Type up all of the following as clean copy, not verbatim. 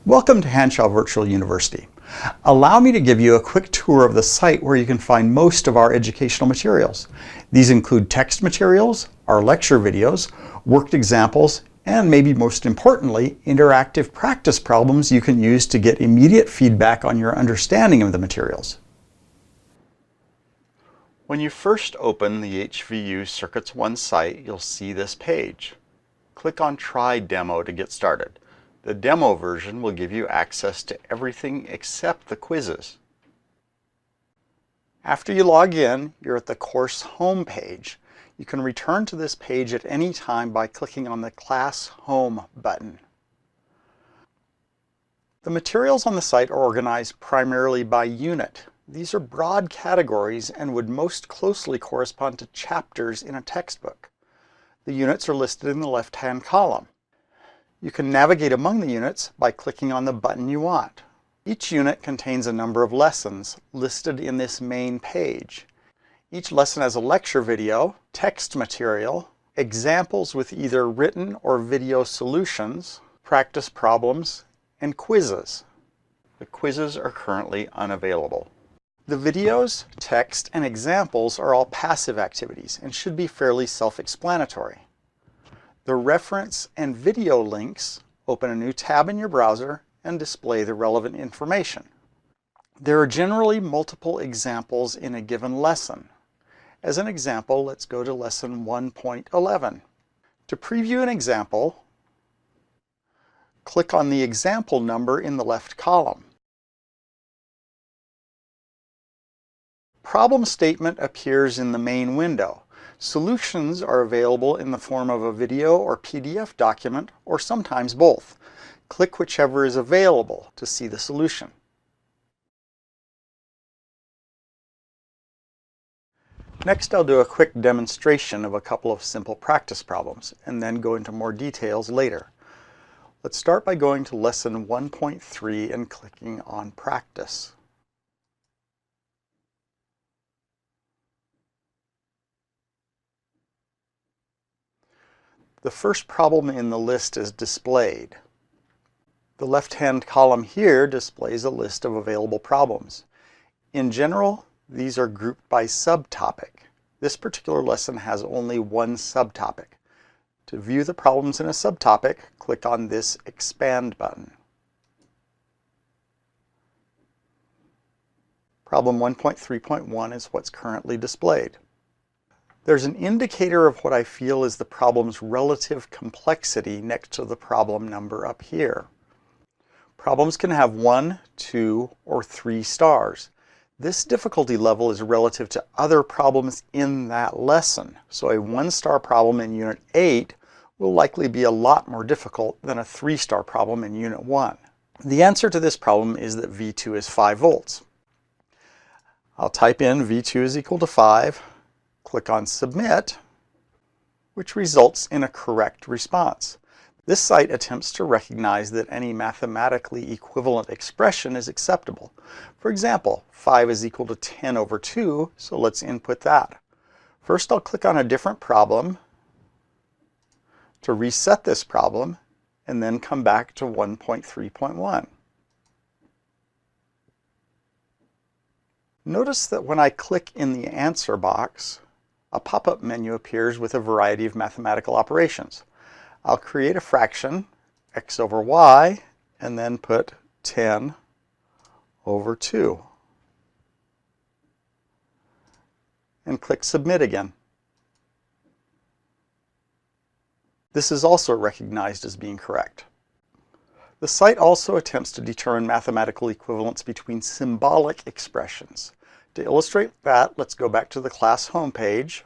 Welcome to Hanshaw Virtual University. Allow me to give you a quick tour of the site where you can find most of our educational materials. These include text materials, our lecture videos, worked examples, and maybe most importantly, interactive practice problems you can use to get immediate feedback on your understanding of the materials. When you first open the HVU Circuits 1 site, you'll see this page. Click on Try Demo to get started. The demo version will give you access to everything except the quizzes. After you log in, you're at the course home page. You can return to this page at any time by clicking on the Class Home button. The materials on the site are organized primarily by unit. These are broad categories and would most closely correspond to chapters in a textbook. The units are listed in the left-hand column. You can navigate among the units by clicking on the button you want. Each unit contains a number of lessons listed in this main page. Each lesson has a lecture video, text material, examples with either written or video solutions, practice problems, and quizzes. The quizzes are currently unavailable. The videos, text, and examples are all passive activities and should be fairly self-explanatory. The reference and video links open a new tab in your browser and display the relevant information. There are generally multiple examples in a given lesson. As an example, let's go to lesson 1.11. To preview an example, click on the example number in the left column. Problem statement appears in the main window. Solutions are available in the form of a video or PDF document, or sometimes both. Click whichever is available to see the solution. Next, I'll do a quick demonstration of a couple of simple practice problems, and then go into more details later. Let's start by going to lesson 1.3 and clicking on Practice. The first problem in the list is displayed. The left-hand column here displays a list of available problems. In general, these are grouped by subtopic. This particular lesson has only one subtopic. To view the problems in a subtopic, click on this Expand button. Problem 1.3.1 is what's currently displayed. There's an indicator of what I feel is the problem's relative complexity next to the problem number up here. Problems can have 1, 2, or 3 stars. This difficulty level is relative to other problems in that lesson. So a 1-star problem in Unit 8 will likely be a lot more difficult than a 3-star problem in Unit 1. The answer to this problem is that V2 is 5 volts. I'll type in V2 is equal to 5. Click on Submit, which results in a correct response. This site attempts to recognize that any mathematically equivalent expression is acceptable. For example, 5 is equal to 10 over 2, so let's input that. First, I'll click on a different problem to reset this problem, and then come back to 1.3.1. Notice that when I click in the answer box, a pop-up menu appears with a variety of mathematical operations. I'll create a fraction, x over y, and then put 10 over 2. And click Submit again. This is also recognized as being correct. The site also attempts to determine mathematical equivalence between symbolic expressions. To illustrate that, let's go back to the class homepage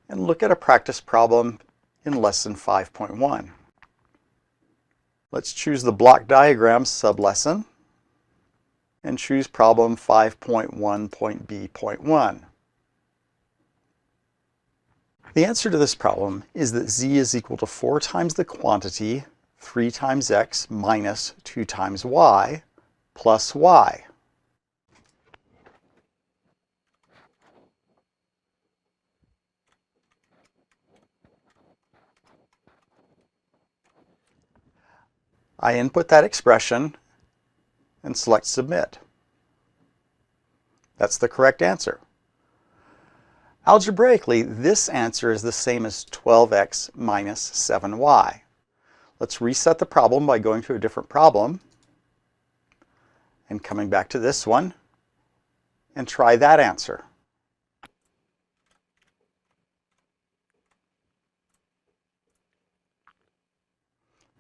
and look at a practice problem in lesson 5.1. Let's choose the block diagram sublesson and choose problem 5.1.b.1. The answer to this problem is that z is equal to 4 times the quantity 3 times x minus 2 times y plus y. I input that expression and select Submit. That's the correct answer. Algebraically, this answer is the same as 12x minus 7y. Let's reset the problem by going to a different problem and coming back to this one and try that answer.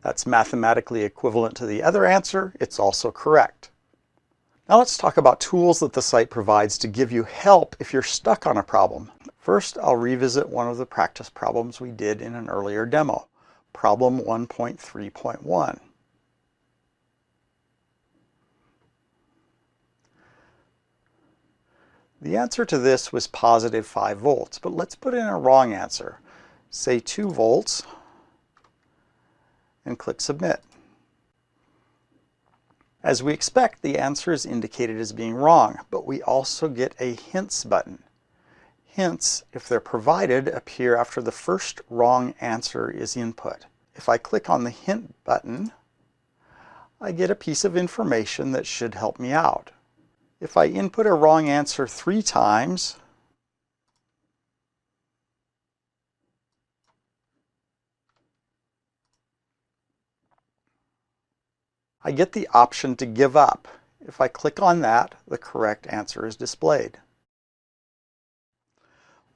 That's mathematically equivalent to the other answer. It's also correct. Now let's talk about tools that the site provides to give you help if you're stuck on a problem. First, I'll revisit one of the practice problems we did in an earlier demo, problem 1.3.1. The answer to this was positive 5 volts, but let's put in a wrong answer. Say 2 volts and click Submit. As we expect, the answer is indicated as being wrong, but we also get a hints button. Hints, if they're provided, appear after the first wrong answer is input. If I click on the hint button, I get a piece of information that should help me out. If I input a wrong answer 3 times, I get the option to give up. If I click on that, the correct answer is displayed.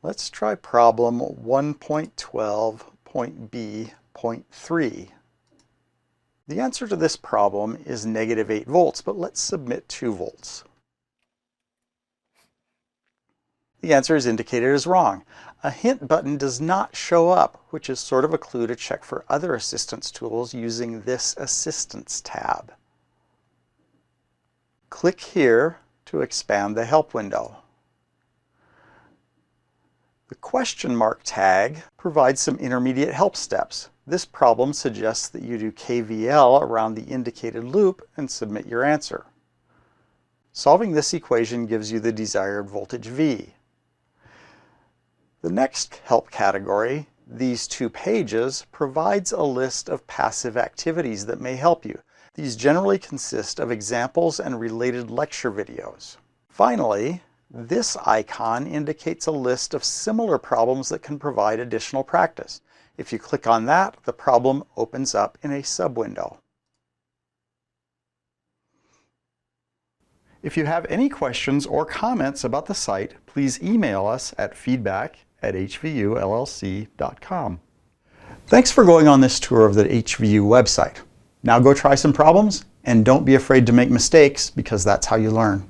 Let's try problem 1.12.b.3. The answer to this problem is negative 8 volts, but let's submit 2 volts. The answer is indicated as wrong. A hint button does not show up, which is sort of a clue to check for other assistance tools using this Assistance tab. Click here to expand the help window. The question mark tag provides some intermediate help steps. This problem suggests that you do KVL around the indicated loop and submit your answer. Solving this equation gives you the desired voltage V. The next help category, these 2 pages, provides a list of passive activities that may help you. These generally consist of examples and related lecture videos. Finally, this icon indicates a list of similar problems that can provide additional practice. If you click on that, the problem opens up in a sub-window. If you have any questions or comments about the site, please email us at feedback@hvullc.com. Thanks for going on this tour of the HVU website. Now go try some problems, and don't be afraid to make mistakes, because that's how you learn.